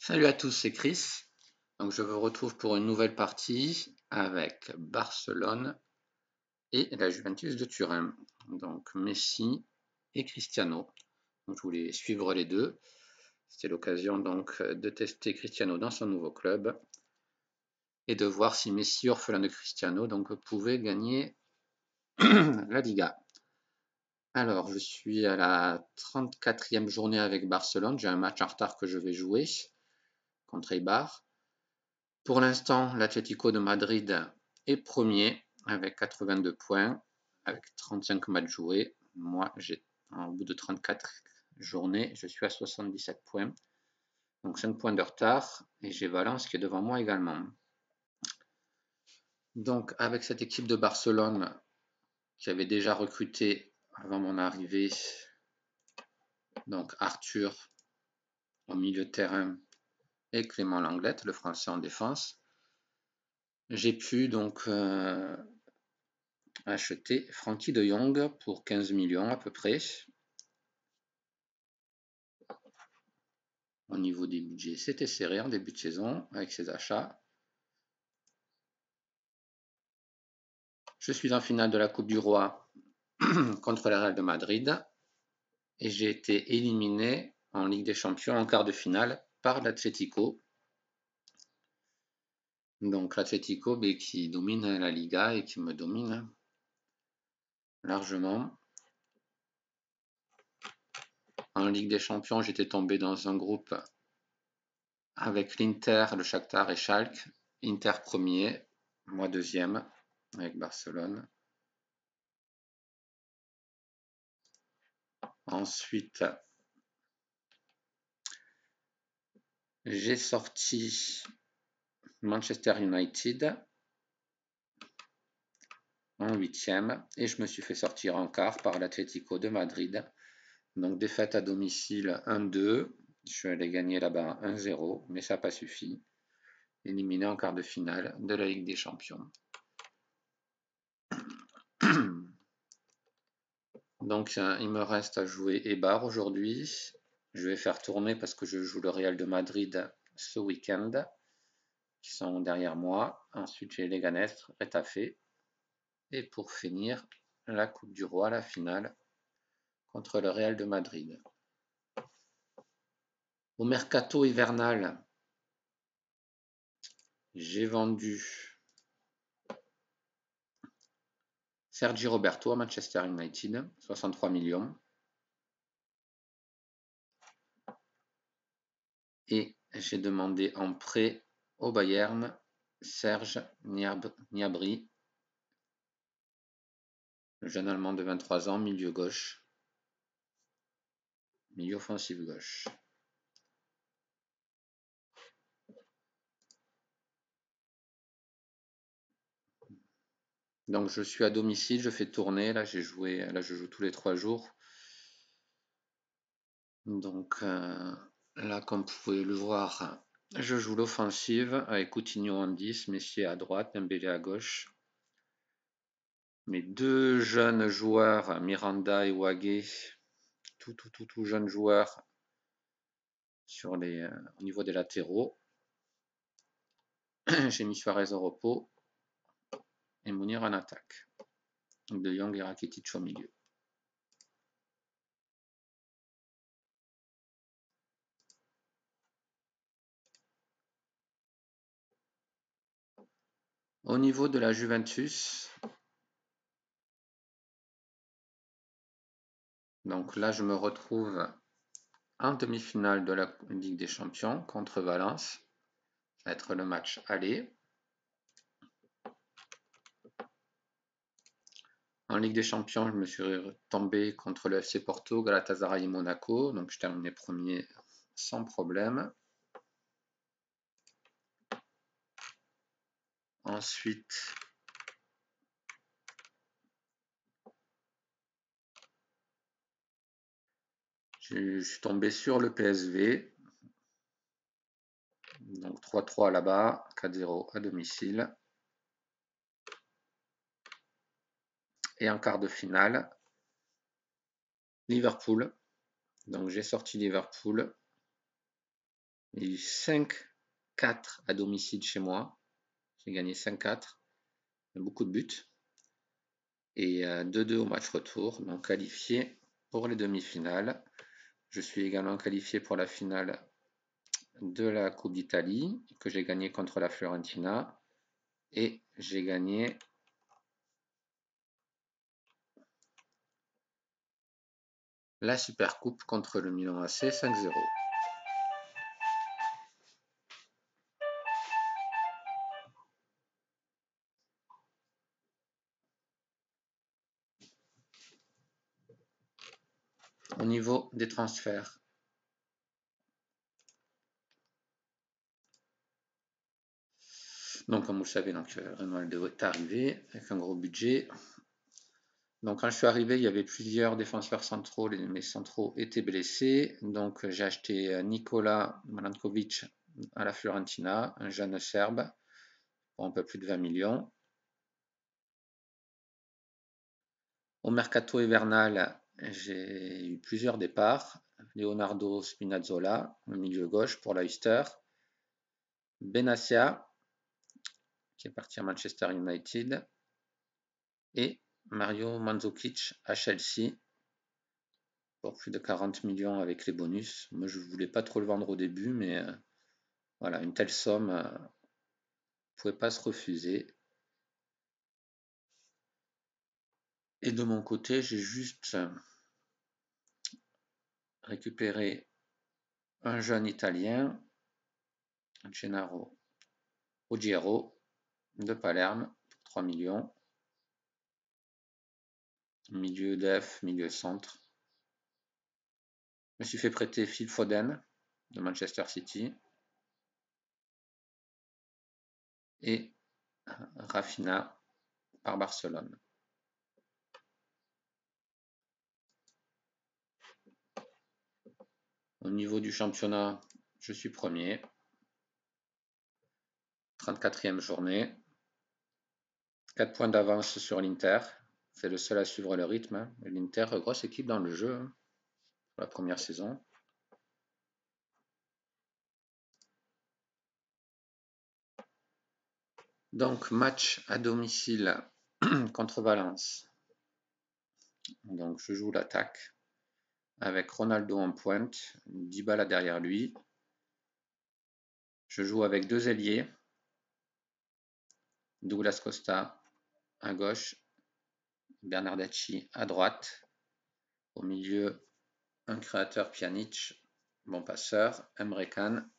Salut à tous, c'est Chris. Donc je vous retrouve pour une nouvelle partie avec Barcelone et la Juventus de Turin. Donc Messi et Cristiano. Donc, je voulais suivre les deux. C'était l'occasion donc de tester Cristiano dans son nouveau club et de voir si Messi, orphelin de Cristiano, donc pouvait gagner la Liga. Alors, je suis à la 34e journée avec Barcelone. J'ai un match en retard que je vais jouer contre Eibar. Pour l'instant, l'Atlético de Madrid est premier avec 82 points, avec 35 matchs joués. Moi, au bout de 34 journées, je suis à 77 points. Donc 5 points de retard et j'ai Valence qui est devant moi également. Donc avec cette équipe de Barcelone qui avait déjà recruté avant mon arrivée, donc Arthur au milieu de terrain et Clément Langlette, le français en défense, j'ai pu donc acheter Frankie de Jong pour 15 millions à peu près. Au niveau des budgets, c'était serré en début de saison avec ces achats. Je suis en finale de la Coupe du Roi contre le Real de Madrid et j'ai été éliminé en Ligue des Champions en quart de finale par l'Atlético. Donc l'Atlético qui domine la Liga et qui me domine largement. En Ligue des Champions, j'étais tombé dans un groupe avec l'Inter, le Shakhtar et Schalke. Inter premier, moi deuxième avec Barcelone. Ensuite, j'ai sorti Manchester United en huitième et je me suis fait sortir en quart par l'Atlético de Madrid. Donc défaite à domicile 1-2. Je suis allé gagner là-bas 1-0, mais ça n'a pas suffi. Éliminé en quart de finale de la Ligue des Champions. Donc il me reste à jouer Eibar aujourd'hui. Je vais faire tourner parce que je joue le Real de Madrid ce week-end, qui sont derrière moi. Ensuite j'ai Leganés, Retafe. Et pour finir, la Coupe du Roi, la finale, contre le Real de Madrid. Au mercato hivernal, j'ai vendu Sergi Roberto à Manchester United, 63 millions. Et j'ai demandé en prêt au Bayern Serge Gnabry, le jeune Allemand de 23 ans, milieu gauche, milieu offensif gauche. Donc je suis à domicile, je fais tourner, là je joue tous les 3 jours. Donc là, comme vous pouvez le voir, je joue l'offensive avec Coutinho en 10, Messi à droite, Dembélé à gauche. Mes deux jeunes joueurs, Miranda et Wagué, tout jeunes joueurs au niveau des latéraux. J'ai mis Suarez au repos et Mounir en attaque. De Jong et Rakitic au milieu. Au niveau de la Juventus, donc là je me retrouve en demi-finale de la Ligue des Champions contre Valence. Ça va être le match aller. En Ligue des Champions, je me suis tombé contre le FC Porto, Galatasaray et Monaco. Donc je terminais premier sans problème. Ensuite, je suis tombé sur le PSV. Donc 3-3 là-bas, 4-0 à domicile. Et en quart de finale, Liverpool. Donc j'ai sorti Liverpool Il y a eu 5-4 à domicile chez moi. J'ai gagné 5-4. Beaucoup de buts. Et 2-2 au match retour. Donc qualifié pour les demi-finales. Je suis également qualifié pour la finale de la Coupe d'Italie que j'ai gagné contre la Fiorentina. Et j'ai gagné la Supercoupe contre le Milan AC 5-0. Au niveau des transferts, donc comme vous le savez, donc, Ronaldo est arrivé avec un gros budget. Donc quand je suis arrivé, il y avait plusieurs défenseurs centraux, mes centraux étaient blessés. Donc j'ai acheté Nikola Milankovic à la Fiorentina, un jeune Serbe, pour un peu plus de 20 millions. Au mercato hivernal, j'ai eu plusieurs départs. Leonardo Spinazzola, au milieu gauche pour Leicester. Benassia, qui est parti à Manchester United. Et Mario Mandzukic à Chelsea pour plus de 40 millions avec les bonus. Moi, je ne voulais pas trop le vendre au début, mais voilà, une telle somme ne pouvait pas se refuser. Et de mon côté, j'ai juste récupéré un jeune Italien, Gennaro Ruggiero, de Palerme, pour 3 millions. Milieu def, milieu centre. Je me suis fait prêter Phil Foden de Manchester City. Et Rafinha par Barcelone. Au niveau du championnat, je suis premier. 34e journée. 4 points d'avance sur l'Inter. C'est le seul à suivre le rythme. L'Inter, grosse équipe dans le jeu pour la première saison. Donc, match à domicile contre Valence. Donc, je joue l'attaque avec Ronaldo en pointe, Dybala derrière lui. Je joue avec deux ailiers, Douglas Costa à gauche, Bernardeschi à droite. Au milieu, un créateur Pjanic, bon passeur, Emre Can.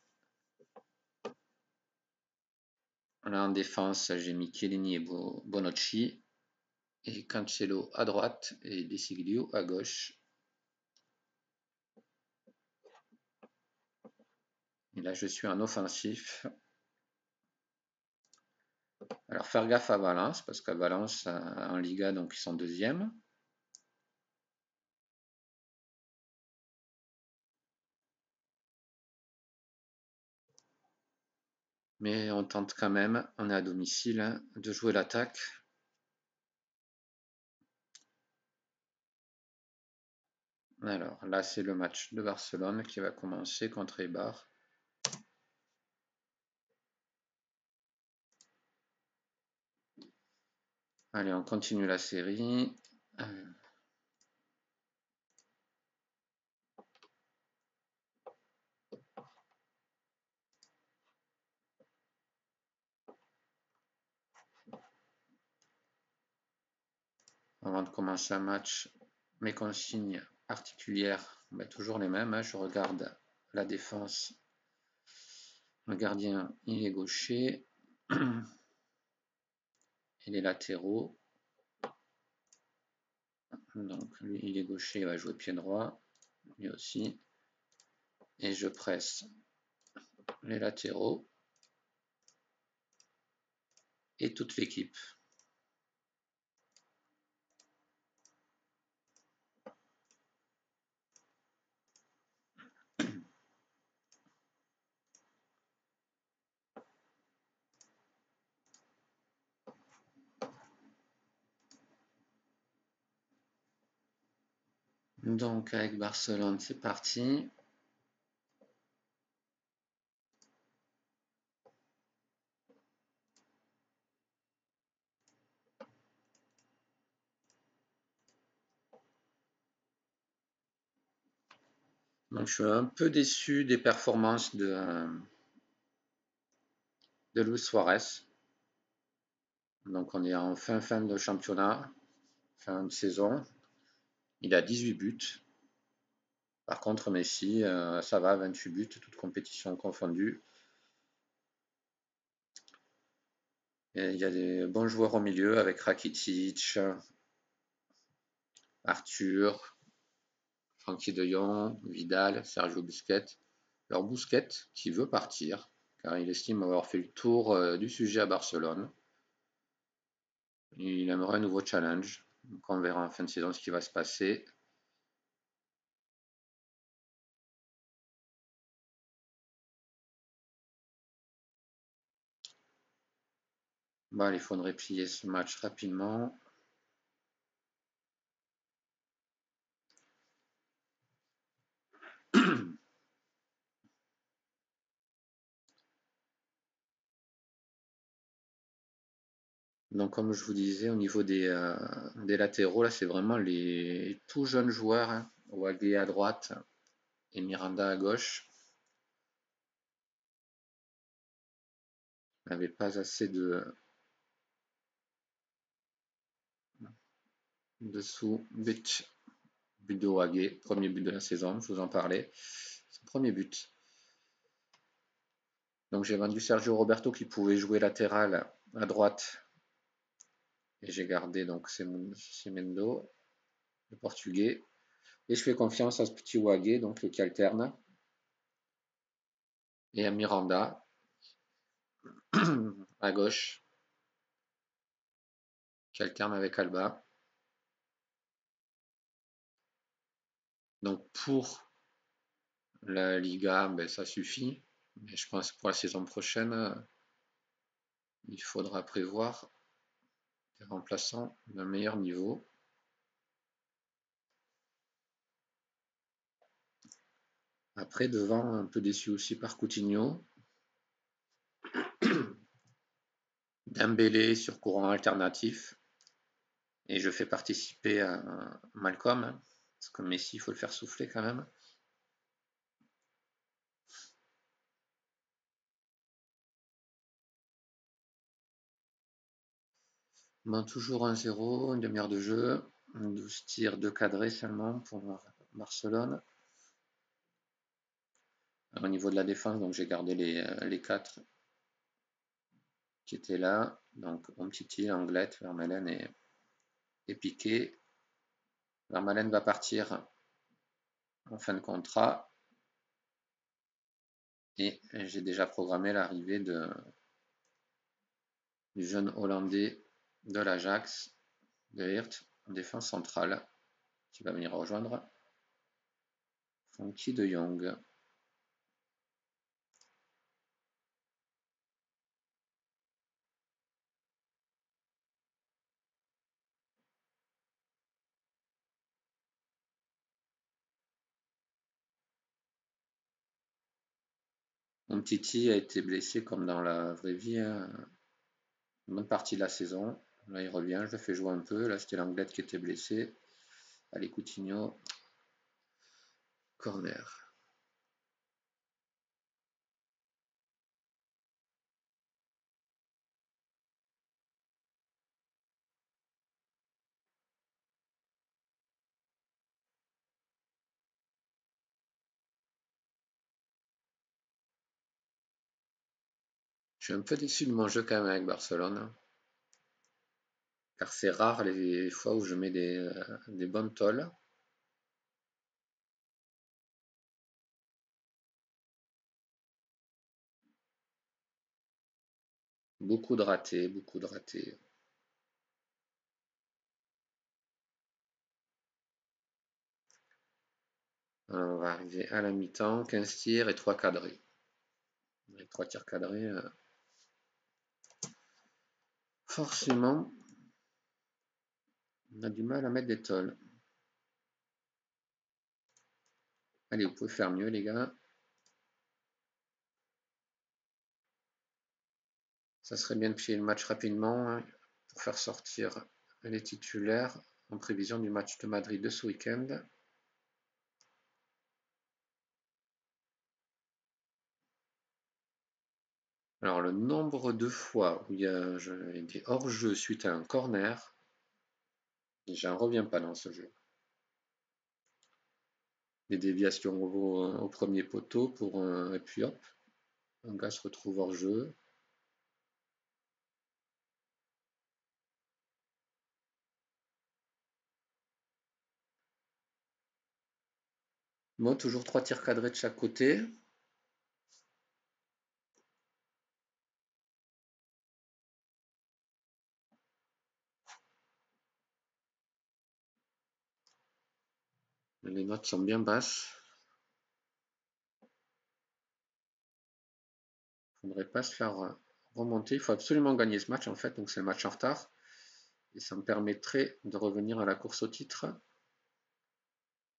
Là en défense, j'ai mis Chiellini et Bonucci. Et Cancelo à droite et Desiglio à gauche. Et là, je suis en offensif. Alors, faire gaffe à Valence, parce qu'à Valence, en Liga, donc ils sont deuxième. Mais on tente quand même, on est à domicile, hein, de jouer l'attaque. Alors, là, c'est le match de Barcelone qui va commencer contre Eibar. Allez, on continue la série. Avant de commencer un match, mes consignes particulières, toujours les mêmes, hein. Je regarde la défense. Le gardien, il est gaucher. Et les latéraux. Donc lui, il est gaucher, il va jouer pied droit. Lui aussi. Et je presse les latéraux. Et toute l'équipe. Donc avec Barcelone, c'est parti. Donc je suis un peu déçu des performances de Luis Suarez. Donc on est en fin de championnat, fin de saison. Il a 18 buts. Par contre, Messi, ça va, 28 buts, toutes compétitions confondues. Et il y a des bons joueurs au milieu avec Rakitic, Arthur, Frankie de Jong, Vidal, Sergio Busquets. Alors Busquets qui veut partir car il estime avoir fait le tour du sujet à Barcelone. Il aimerait un nouveau challenge. Donc on verra en fin de saison ce qui va se passer. Bon, il faudrait plier ce match rapidement. Donc, comme je vous disais, au niveau des latéraux, là, c'est vraiment les tout jeunes joueurs, hein. Wagué à droite et Miranda à gauche. Il n'avait pas assez de sous. But de Wagué, premier but de la saison, je vous en parlais. Son premier but. Donc, j'ai vendu Sergio Roberto qui pouvait jouer latéral à droite. Et j'ai gardé donc Semendo, le portugais. Et je fais confiance à ce petit Wagué, donc qui alterne. Et à Miranda à gauche, qui alterne avec Alba. Donc pour la Liga, ben, ça suffit. Mais je pense que pour la saison prochaine, il faudra prévoir des remplaçants d'un meilleur niveau. Après, devant, un peu déçu aussi par Coutinho. Dembélé sur courant alternatif. Et je fais participer à Malcolm, hein, parce que Messi, il faut le faire souffler quand même. Bon, toujours 1-0, une demi-heure de jeu, 12 tirs, 2 cadrés seulement pour Barcelone. Au niveau de la défense, donc j'ai gardé les 4 qui étaient là. Donc Umtiti, Anglet, Vermaelen et Piqué. Vermaelen va partir en fin de contrat. Et j'ai déjà programmé l'arrivée du jeune Hollandais de l'Ajax, de Hirt, en défense centrale, qui va venir rejoindre Frankie de Jong. Umtiti a été blessé comme dans la vraie vie, hein, une bonne partie de la saison. Là, il revient, je le fais jouer un peu. Là, c'était l'Anglette qui était blessé. Allez, Coutinho, corner. Je suis un peu déçu de mon jeu quand même avec Barcelone, hein, car c'est rare les fois où je mets des bonnes tolls. Beaucoup de ratés, beaucoup de ratés. Alors, on va arriver à la mi-temps, 15 tirs et 3 cadrés. Avec 3 tirs cadrés, forcément, on a du mal à mettre des tolls. Allez, vous pouvez faire mieux, les gars. Ça serait bien de pied le match rapidement, hein, pour faire sortir les titulaires en prévision du match de Madrid de ce week-end. Alors, le nombre de fois où il y a des hors-jeu suite à un corner, j'en reviens pas dans ce jeu. Des déviations au premier poteau et puis hop, un gars se retrouve hors-jeu. Moi, toujours 3 tirs cadrés de chaque côté. Les notes sont bien basses. Il ne faudrait pas se faire remonter. Il faut absolument gagner ce match en fait. Donc c'est le match en retard. Et ça me permettrait de revenir à la course au titre.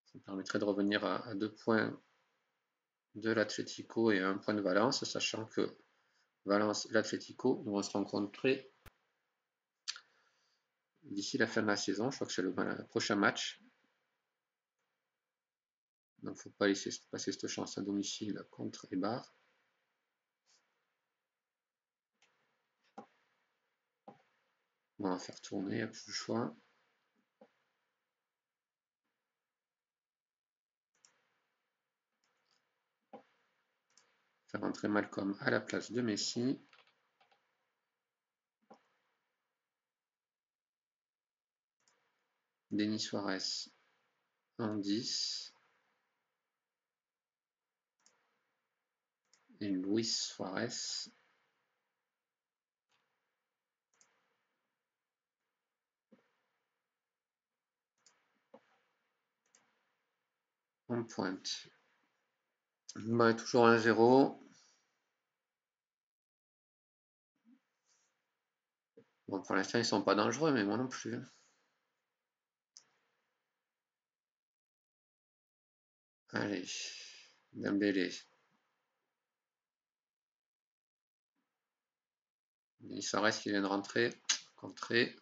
Ça me permettrait de revenir à 2 points de l'Atlético et à 1 point de Valence, sachant que Valence et l'Atlético vont se rencontrer d'ici la fin de la saison. Je crois que c'est le prochain match. Donc il ne faut pas laisser passer cette chance à domicile contre Eibar. On va faire tourner, il n'y a plus le choix. Faire entrer Malcolm à la place de Messi. Denis Suarez en 10. Et Luis Suarez en pointe. Bah, toujours 1-0. Bon, pour l'instant, ils sont pas dangereux, mais moi non plus. Allez, Dembélé. Denis Suarez qui vient de rentrer. Contré.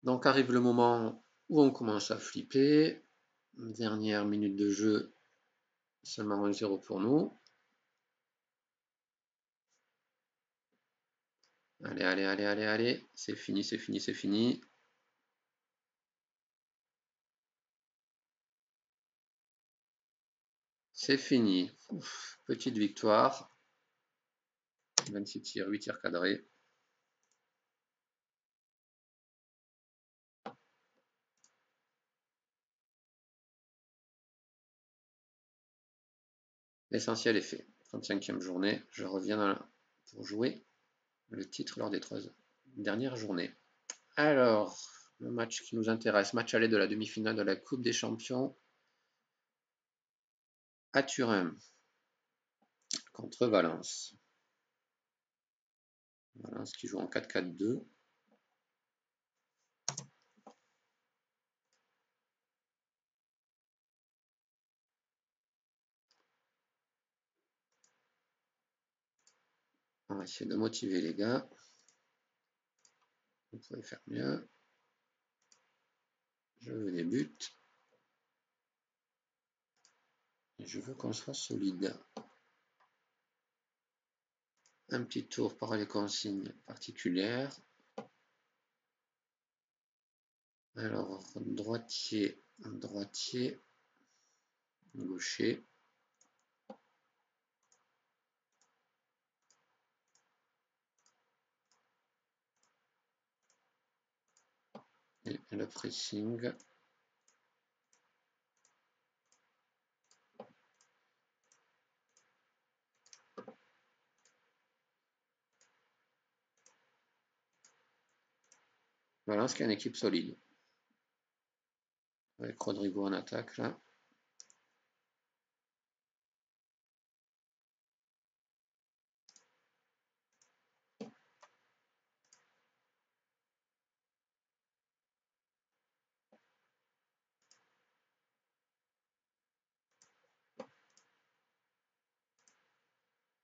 Donc arrive le moment où on commence à flipper. Dernière minute de jeu. Seulement 1-0 pour nous. Allez, allez, allez, allez, allez. C'est fini, c'est fini, c'est fini. C'est fini. Ouf, petite victoire. 26 tirs, 8 tirs cadrés. L'essentiel est fait. 35e journée, je reviens pour jouer le titre lors des 3 dernières journées. Alors, le match qui nous intéresse, match aller de la demi-finale de la Coupe des Champions à Turin contre Valence. Valence qui joue en 4-4-2. On va essayer de motiver les gars. Vous pouvez faire mieux. Je veux des buts. Et je veux qu'on soit solide. Un petit tour par les consignes particulières. Alors, droitier, gaucher. Et le pressing. Valence qui a une équipe solide. Avec Rodrigo en attaque là.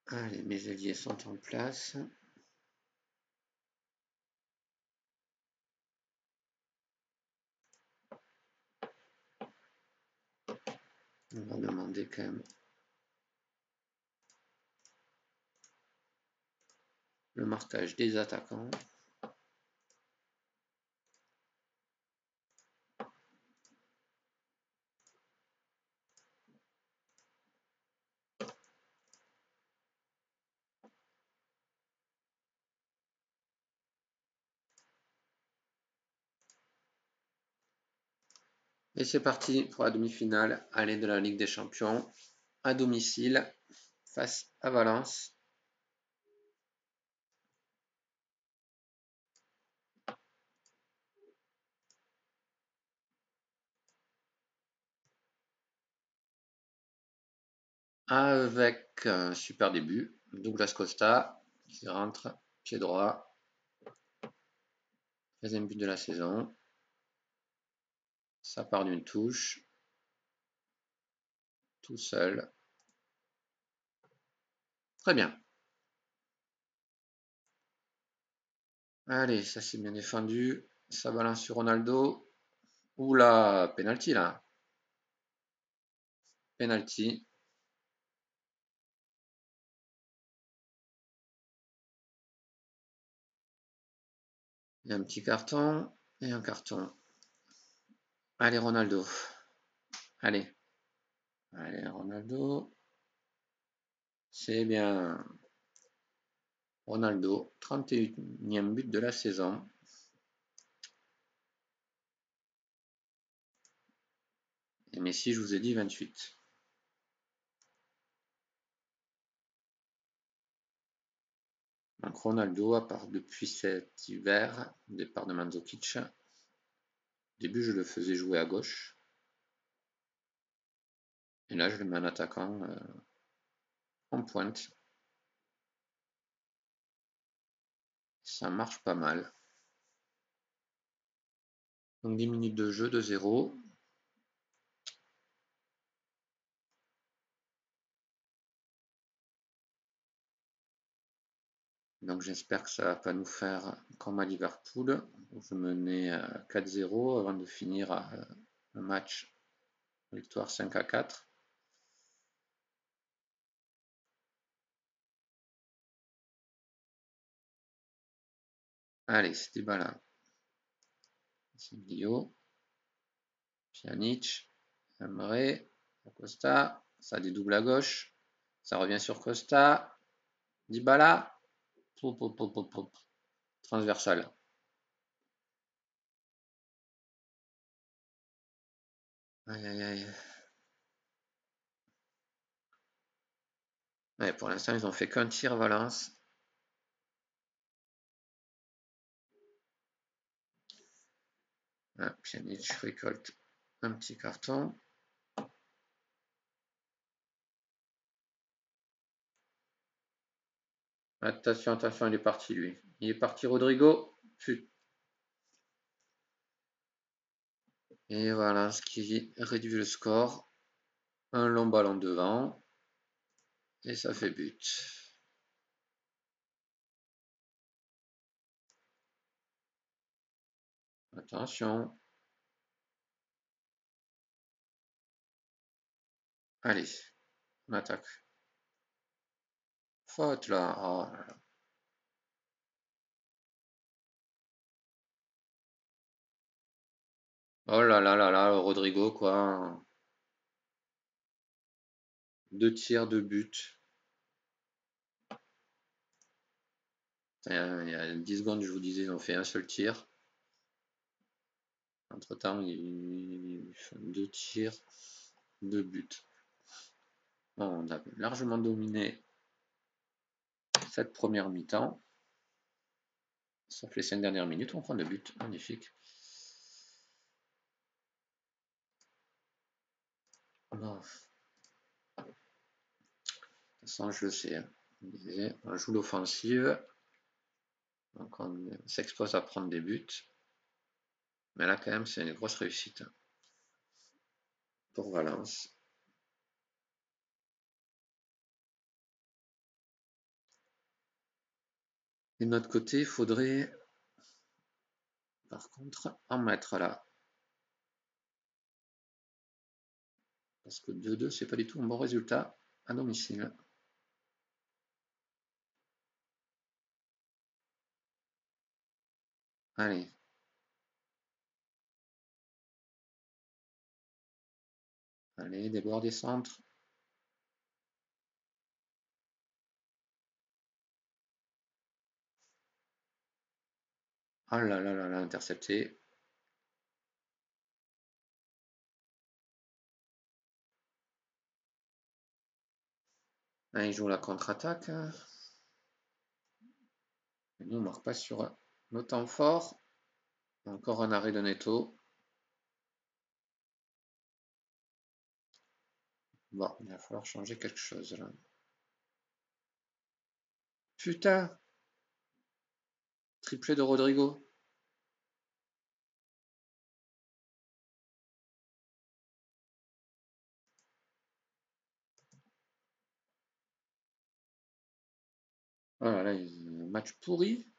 Allez, mes ailiers sont en place. On va demander quand même le marquage des attaquants. Et c'est parti pour la demi-finale, aller de la Ligue des Champions à domicile face à Valence. Avec un super début, Douglas Costa qui rentre pied droit, 13e but de la saison. Ça part d'une touche, tout seul. Très bien. Allez, ça c'est bien défendu. Ça balance sur Ronaldo. Oula, penalty là. Penalty. Il y a un petit carton et un carton. Allez, Ronaldo. Allez. Allez, Ronaldo. C'est bien. Ronaldo, 31e but de la saison. Et Messi, je vous ai dit 28. Donc Ronaldo, à part depuis cet hiver, départ de Mandzukic. Au début, je le faisais jouer à gauche. Et là, je le mets en attaquant en pointe. Ça marche pas mal. Donc 10 minutes de jeu de 0. Donc j'espère que ça va pas nous faire comme à Liverpool, où je menais 4-0 avant de finir le match victoire 5-4. Allez, c'était Dybala. C'est Guillaume. Pjanic. Emre. Costa. Ça dédouble à gauche. Ça revient sur Costa. Dybala. Pop, pop, pop, pop, pop. Transversal. Aïe, aïe, aïe. Ouais, pour l'instant, ils ont fait qu'un tir Valence. Ah, Pjanic récolte un petit carton. Attention, attention, il est parti lui. Il est parti Rodrigo. Et voilà, ce qui réduit le score. Un long ballon devant. Et ça fait but. Attention. Allez, on attaque. Faute là. Oh là là. Oh là là là là, Rodrigo quoi. 2 tirs, 2 buts. Il y a 10 secondes, je vous disais, ils ont fait un seul tir. Entre temps, ils font 2 tirs, 2 buts. Bon, on a largement dominé cette première mi-temps. Sauf les 5 dernières minutes, on prend 2 buts. Magnifique. Bon. De toute façon, je le sais. On joue l'offensive. Donc on s'expose à prendre des buts. Mais là, quand même, c'est une grosse réussite pour Valence. Et de notre côté, il faudrait, par contre, en mettre là. Parce que 2-2, c'est pas du tout un bon résultat à domicile. Allez. Allez, des bords des centres. Oh là là là là, intercepté. Là, il joue la contre-attaque. Nous, on ne marque pas sur nos temps forts. Encore un arrêt de Neto. Bon, il va falloir changer quelque chose là. Putain! Triplé de Rodrigo. Oh là là, match pourri.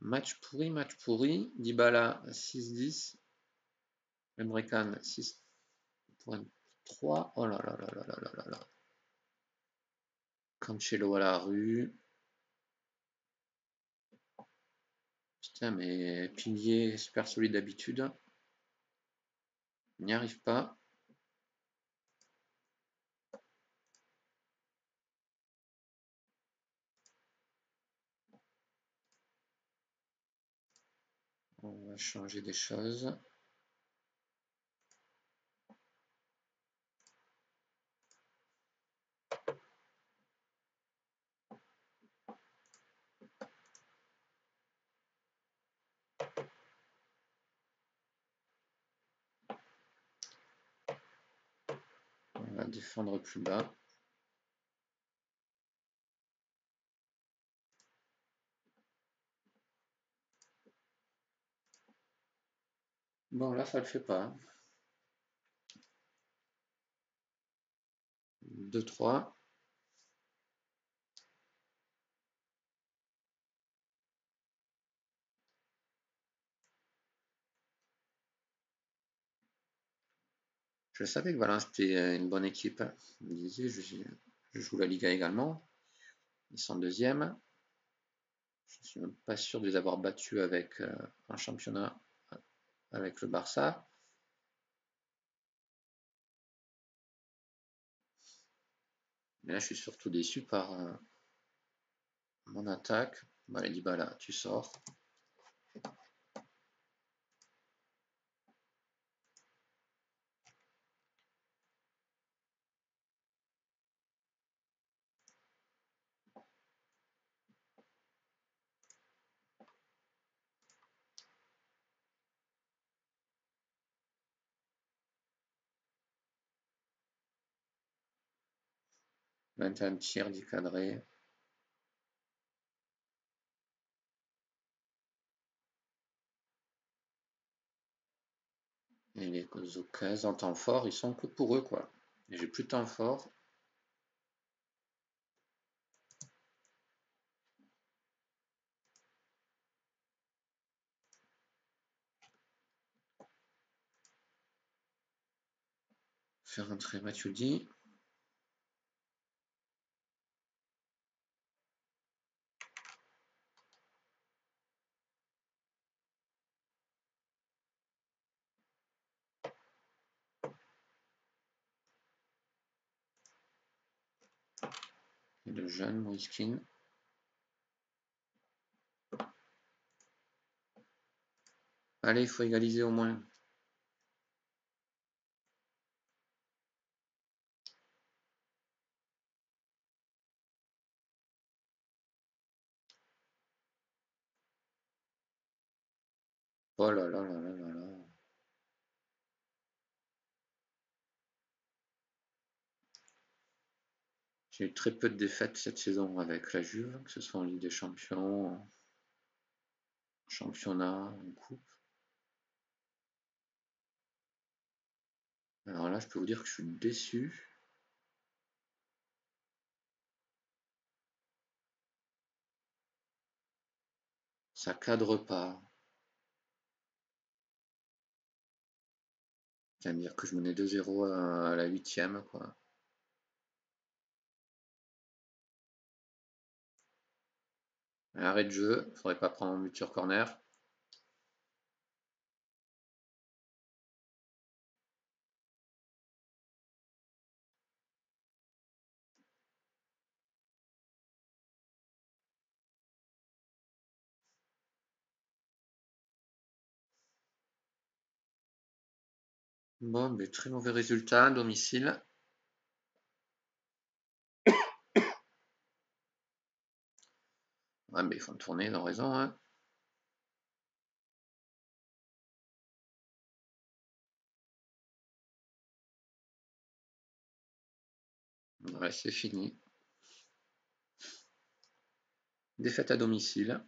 Match pourri, match pourri. Dybala 6-10. Emrekan 6.3. Oh là là là là là là là là. Cancelo à la rue. Putain, mais pilier super solide d'habitude. Il n'y arrive pas. On va changer des choses. On va défendre plus bas. Bon, là, ça le fait pas. 2-3. Je savais que Valence était une bonne équipe. Je me disais, je joue la Liga également. Ils sont deuxième. Je ne suis même pas sûr de les avoir battus avec un championnat avec le Barça. Mais là, je suis surtout déçu par mon attaque. Bon, allez, Dybala, tu sors. Maintenant, tir du cadré. Et les occasions en temps fort, ils sont que pour eux, quoi. Et j'ai plus de temps fort. Faire entrer Matuidi. Et le jeune Moiskin. Allez, il faut égaliser au moins. Oh là là là là là là. J'ai eu très peu de défaites cette saison avec la Juve, que ce soit en Ligue des Champions, en championnat, en coupe. Alors là, je peux vous dire que je suis déçu. Ça cadre pas. C'est-à-dire que je menais 2-0 à la 8e, quoi. Arrêt de jeu, faudrait pas prendre un but sur corner. Bon, mais très mauvais résultat à domicile. Ouais, mais ils font tourner, ils ont raison, hein. Ouais, c'est fini. Défaite à domicile,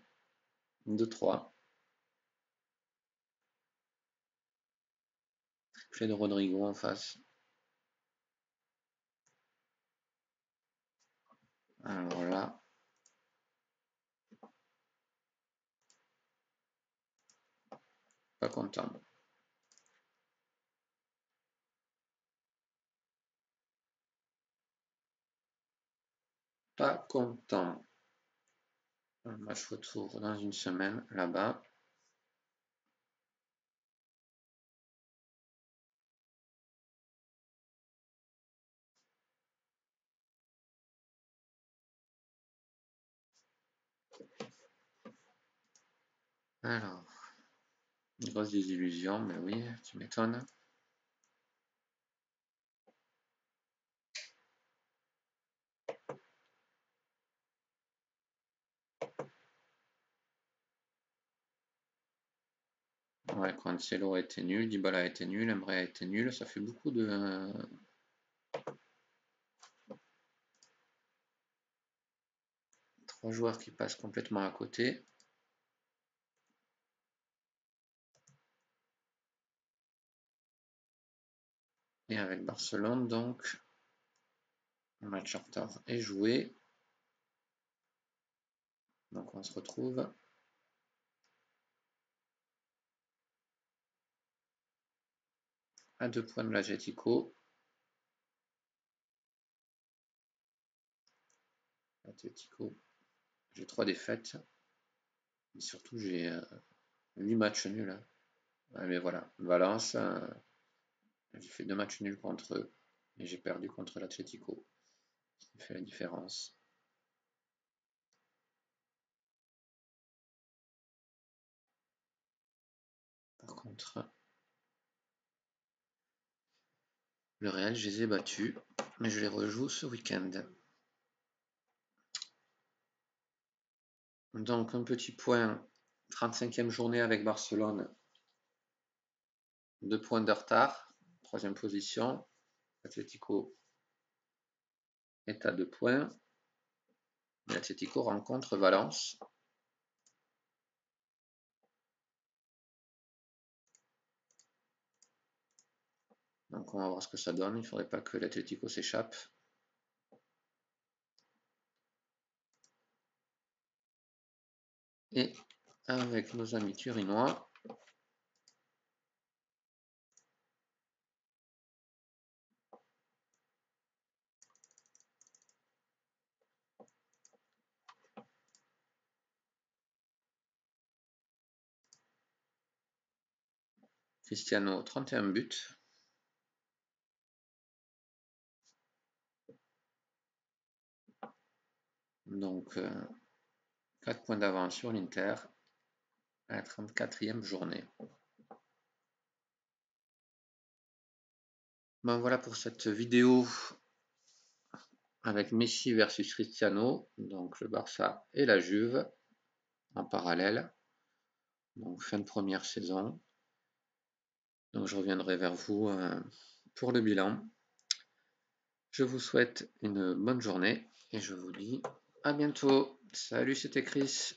2-3. Triplé de Rodrigo en face. Alors là, pas content. Pas content. Un match retour dans une semaine là-bas. Alors, une grosse désillusion, mais oui, tu m'étonnes. Ouais, Cancelo a été nul, Dybala a été nul, Emre a été nul, ça fait beaucoup de... 3 joueurs qui passent complètement à côté. Et avec Barcelone, donc, le match en retard est joué. Donc on se retrouve à 2 points de l'Atlético. Atlético, j'ai 3 défaites. Et surtout, j'ai 8 matchs nuls. Hein. Ouais, mais voilà, Valence, j'ai fait 2 matchs nuls contre eux. Et j'ai perdu contre l'Atlético. Ça fait la différence. Par contre, le Real, je les ai battus. Mais je les rejoue ce week-end. Donc un petit point, 35e journée avec Barcelone. 2 points de retard. 3e position. Atlético est à 2 points. L'Atlético rencontre Valence. Donc on va voir ce que ça donne. Il ne faudrait pas que l'Atlético s'échappe. Et avec nos amis turinois, Cristiano 31 buts. Donc 4 points d'avance sur l'Inter à la 34e journée. Ben voilà pour cette vidéo avec Messi versus Cristiano, donc le Barça et la Juve en parallèle. Donc fin de première saison. Donc je reviendrai vers vous pour le bilan. Je vous souhaite une bonne journée et je vous dis à bientôt. Salut, c'était Chris.